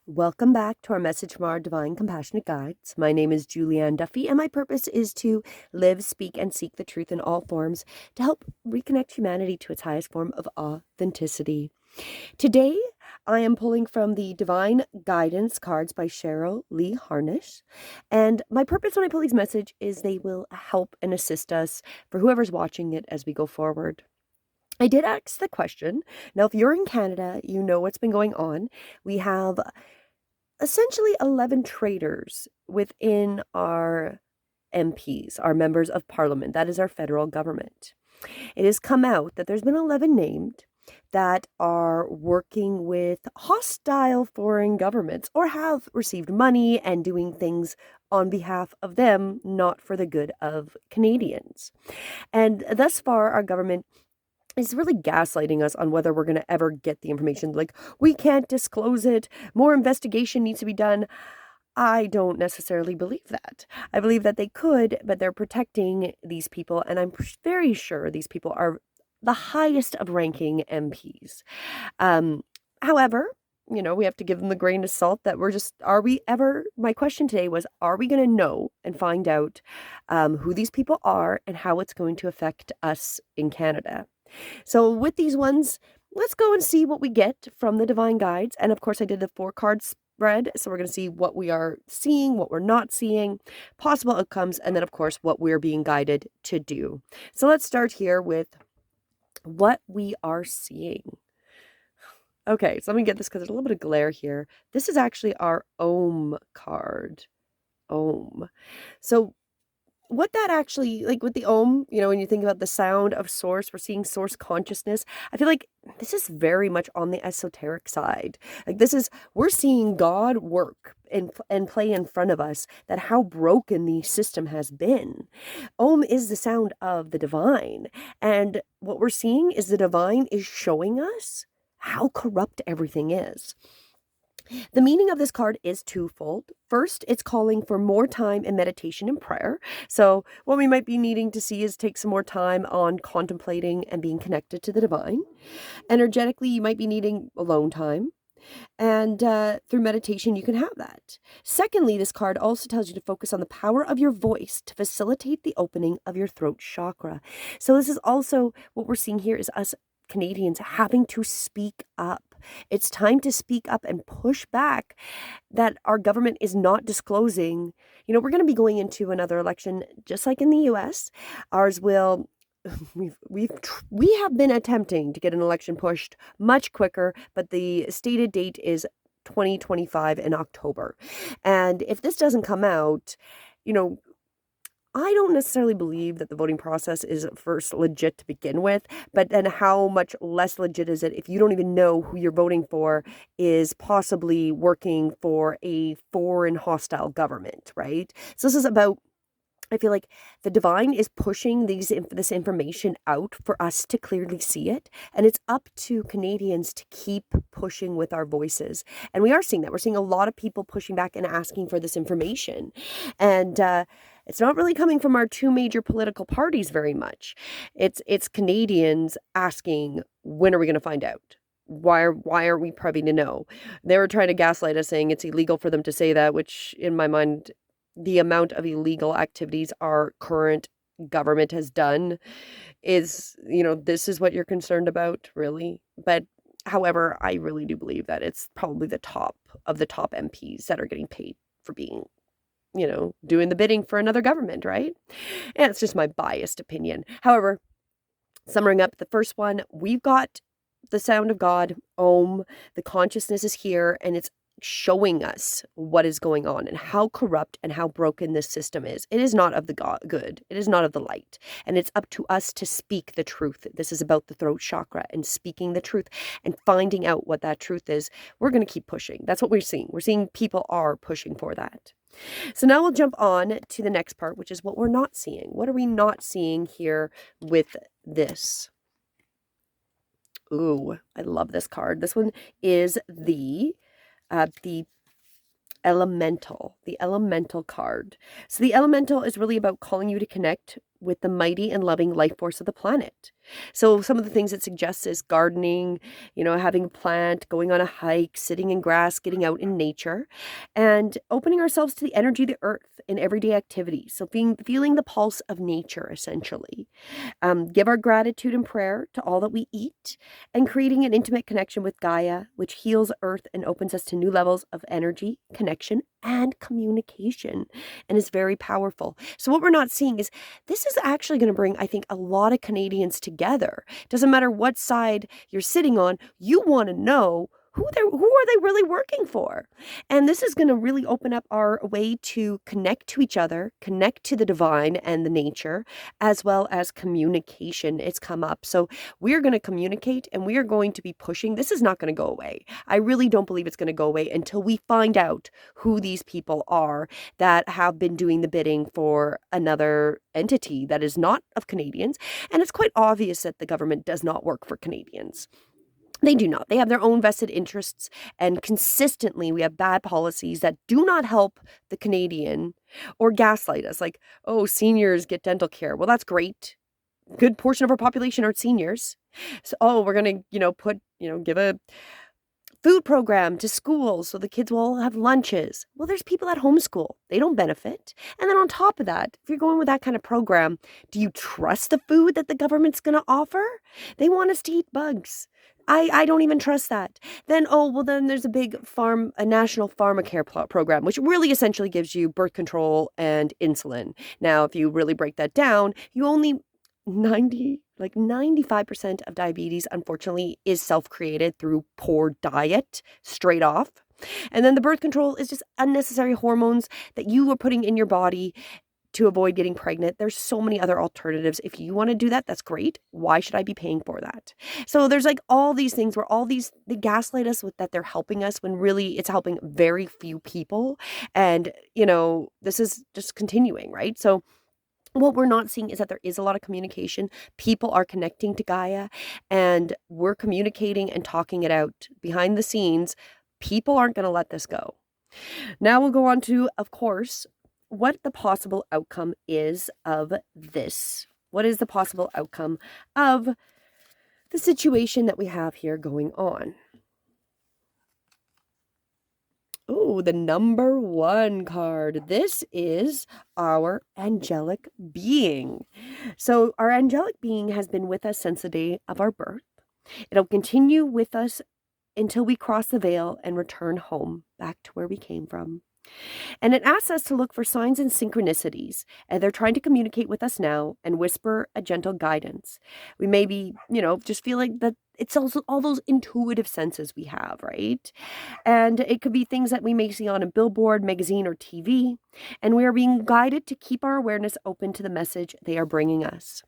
Welcome back to our message from our Divine Compassionate Guides. My name is Julianne Duffy, and my purpose is to live, speak, and seek the truth in all forms to help reconnect humanity to its highest form of authenticity. Today, I am pulling from the Divine Guidance cards by Cheryl Lee Harnish. And my purpose when I pull these messages is they will help and assist us for whoever's watching it as we go forward. I did ask the question. Now, if you're in Canada, you know what's been going on. We have essentially 11 traitors within our MPs, our members of parliament. That is our federal government. It has come out that there's been 11 named that are working with hostile foreign governments or have received money and doing things on behalf of them, not for the good of Canadians. And thus far, our government is really gaslighting us on whether we're going to ever get the information. Like, we can't disclose it. More investigation needs to be done. I don't necessarily believe that. I believe that they could, but they're protecting these people. And I'm very sure these people are the highest of ranking MPs. However, we have to give them the grain of salt that my question today was, are we going to know and find out who these people are and how it's going to affect us in Canada? So with these ones, let's go and see what we get from the Divine Guides. And of course, I did the 4-card spread. So we're going to see what we are seeing, what we're not seeing, possible outcomes, and then, of course, what we're being guided to do. So let's start here with what we are seeing. Okay, so let me get this because there's a little bit of glare here. This is actually our Om card. Om. So what that actually, like with the Om, when you think about the sound of source, we're seeing source consciousness. I feel like this is very much on the esoteric side. Like we're seeing God work and play in front of us, that how broken the system has been. Om is the sound of the divine. And what we're seeing is the divine is showing us how corrupt everything is. The meaning of this card is twofold. First, it's calling for more time in meditation and prayer. So what we might be needing to see is take some more time on contemplating and being connected to the divine. Energetically, you might be needing alone time. And through meditation, you can have that. Secondly, this card also tells you to focus on the power of your voice to facilitate the opening of your throat chakra. So this is also what we're seeing here is us Canadians having to speak up. It's time to speak up and push back that our government is not disclosing. We're going to be going into another election just like in the US. Ours will we have been attempting to get an election pushed much quicker, but the stated date is 2025 in October. And if this doesn't come out, I don't necessarily believe that the voting process is first legit to begin with, but then how much less legit is it if you don't even know who you're voting for is possibly working for a foreign hostile government, right? So this is about, I feel like the divine is pushing this information out for us to clearly see it. And it's up to Canadians to keep pushing with our voices. And we are seeing that. We're seeing a lot of people pushing back and asking for this information. And it's not really coming from our two major political parties very much. It's Canadians asking, when are we going to find out? Why are we privy to know? They were trying to gaslight us, saying it's illegal for them to say that, which in my mind, the amount of illegal activities our current government has done is, this is what you're concerned about, really. But however, I really do believe that it's probably the top of the top MPs that are getting paid for being, doing the bidding for another government, right? And it's just my biased opinion. However, summing up the first one, we've got the sound of God, Om, the consciousness is here, and it's showing us what is going on and how corrupt and how broken this system is. It is not of the good. It is not of the light. And it's up to us to speak the truth. This is about the throat chakra and speaking the truth and finding out what that truth is. We're going to keep pushing. That's what we're seeing. We're seeing people are pushing for that. So now we'll jump on to the next part, which is what we're not seeing. What are we not seeing here with this? Ooh, I love this card. This one is the elemental card. So the elemental is really about calling you to connect with the mighty and loving life force of the planet. So some of the things it suggests is gardening, having a plant, going on a hike, sitting in grass, getting out in nature, and opening ourselves to the energy of the earth in everyday activities. So feeling the pulse of nature, essentially. Give our gratitude and prayer to all that we eat, and creating an intimate connection with Gaia, which heals Earth and opens us to new levels of energy, connection, and communication, and is very powerful. So what we're not seeing is this is actually going to bring, I think, a lot of Canadians together. Doesn't matter what side you're sitting on, you want to know who are they really working for? And this is going to really open up our way to connect to each other, connect to the divine and the nature, as well as communication. It's come up. So we're going to communicate, and we are going to be pushing. This is not going to go away. I really don't believe it's going to go away until we find out who these people are that have been doing the bidding for another entity that is not of Canadians. And it's quite obvious that the government does not work for Canadians. They do not. They have their own vested interests, and consistently we have bad policies that do not help the Canadian or gaslight us. Like, oh, seniors get dental care. Well, that's great. Good portion of our population are seniors. So, we're going to, give a food program to schools so the kids will all have lunches. Well, there's people at homeschool. They don't benefit. And then on top of that, if you're going with that kind of program, do you trust the food that the government's going to offer? They want us to eat bugs. I don't even trust that. Then, then there's a national pharmacare program, which really essentially gives you birth control and insulin. Now, if you really break that down, you only 95% of diabetes, unfortunately, is self-created through poor diet, straight off. And then the birth control is just unnecessary hormones that you are putting in your body to avoid getting pregnant. There's so many other alternatives. If you want to do that, that's great. Why should I be paying for that? So there's all these things where they gaslight us with that they're helping us when really it's helping very few people. And, this is just continuing, right? So what we're not seeing is that there is a lot of communication. People are connecting to Gaia, and we're communicating and talking it out behind the scenes. People aren't going to let this go. Now we'll go on to, of course, what the possible outcome is of this. What is the possible outcome of the situation that we have here going on? Oh, the number 1 card. This is our angelic being. So our angelic being has been with us since the day of our birth. It'll continue with us until we cross the veil and return home, back to where we came from. And it asks us to look for signs and synchronicities, and they're trying to communicate with us now and whisper a gentle guidance. We may be, just feeling that it's also all those intuitive senses we have, right? And it could be things that we may see on a billboard, magazine, or TV, and we are being guided to keep our awareness open to the message they are bringing us.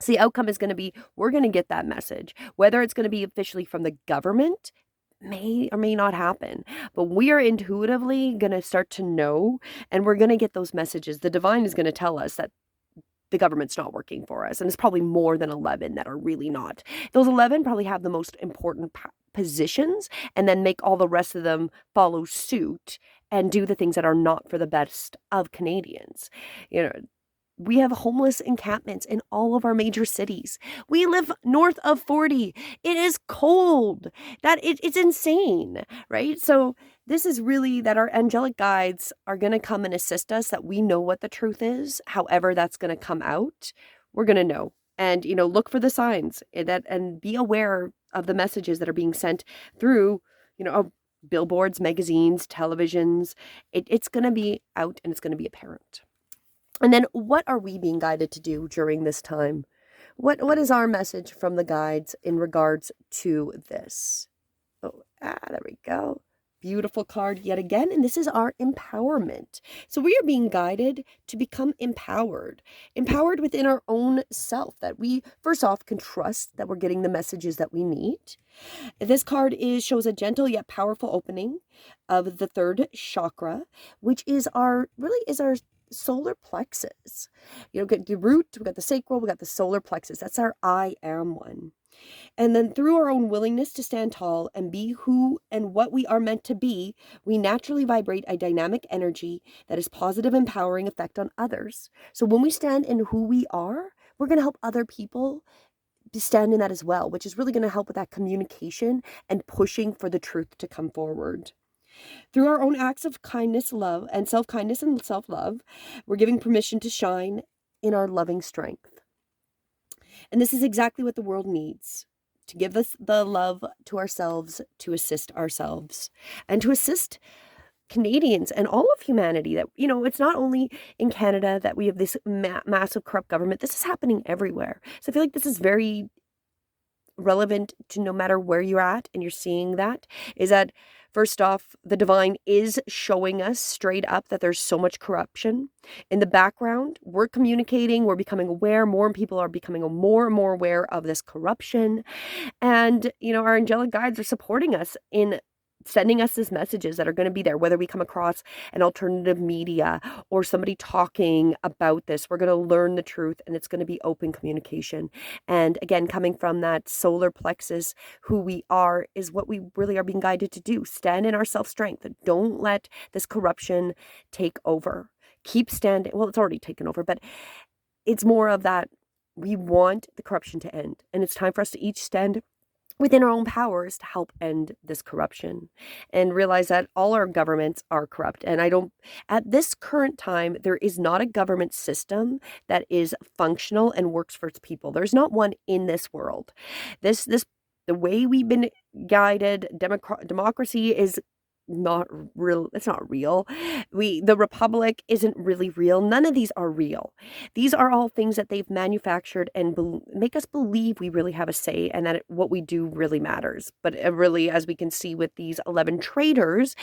So the outcome is going to be, we're going to get that message, whether it's going to be officially from the government, may or may not happen, but we are intuitively going to start to know, and we're going to get those messages. The divine is going to tell us that the government's not working for us, and it's probably more than 11 that are really not. Those 11 probably have the most important positions, and then make all the rest of them follow suit and do the things that are not for the best of Canadians. We have homeless encampments in all of our major cities. We live north of 40. It is cold. It's insane, right? So this is really that our angelic guides are going to come and assist us, that we know what the truth is. However that's going to come out, we're going to know. And, look for the signs and be aware of the messages that are being sent through, billboards, magazines, televisions. It's going to be out, and it's going to be apparent. And then what are we being guided to do during this time? What is our message from the guides in regards to this? There we go. Beautiful card yet again. And this is our empowerment. So we are being guided to become empowered within our own self, that we first off can trust that we're getting the messages that we need. This card shows a gentle yet powerful opening of the 3rd chakra, which is our solar plexus. We got the root, we got the sacral, we got the solar plexus. That's our I am one. And then through our own willingness to stand tall and be who and what we are meant to be, we naturally vibrate a dynamic energy that has positive, empowering effect on others. So when we stand in who we are, we're going to help other people stand in that as well, which is really going to help with that communication and pushing for the truth to come forward. Through our own acts of kindness, love, and self-kindness and self-love, we're giving permission to shine in our loving strength. And this is exactly what the world needs, to give us the love to ourselves, to assist ourselves, and to assist Canadians and all of humanity. That, it's not only in Canada that we have this massive corrupt government. This is happening everywhere. So I feel like this is very relevant to no matter where you're at and you're seeing that, is that first off, the divine is showing us straight up that there's so much corruption in the background. We're communicating, we're becoming aware, more people are becoming more and more aware of this corruption. And, our angelic guides are supporting us in sending us these messages that are going to be there, whether we come across an alternative media or somebody talking about this. We're going to learn the truth, and it's going to be open communication. And again, coming from that solar plexus, who we are is what we really are being guided to do. Stand in our self-strength. Don't let this corruption take over. Keep standing. Well, it's already taken over, but it's more of that. We want the corruption to end, and it's time for us to each stand within our own powers to help end this corruption and realize that all our governments are corrupt. And at this current time, there is not a government system that is functional and works for its people. There's not one in this world. The way we've been guided, democracy is not real. It's not real. The republic isn't really real. None of these are real. These are all things that they've manufactured and make us believe we really have a say and that what we do really matters. But really, as we can see with these 11 traitors,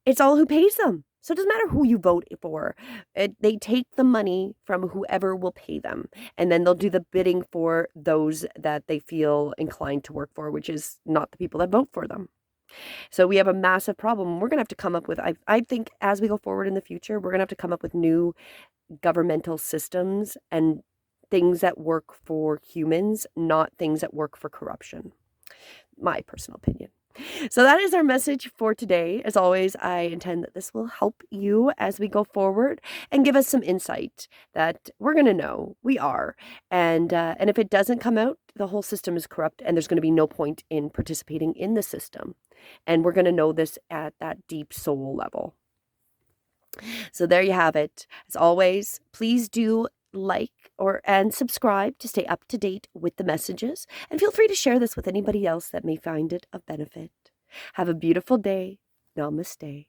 it's all who pays them. So it doesn't matter who you vote for. They take the money from whoever will pay them, and then they'll do the bidding for those that they feel inclined to work for, which is not the people that vote for them. So we have a massive problem. We're going to have to come up with, I think as we go forward in the future, we're going to have to come up with new governmental systems and things that work for humans, not things that work for corruption. My personal opinion. So that is our message for today. As always, I intend that this will help you as we go forward and give us some insight that we're going to know we are. And if it doesn't come out, the whole system is corrupt and there's going to be no point in participating in the system. And we're going to know this at that deep soul level. So there you have it. As always, please do like and subscribe to stay up to date with the messages, and feel free to share this with anybody else that may find it of benefit. Have a beautiful day. Namaste.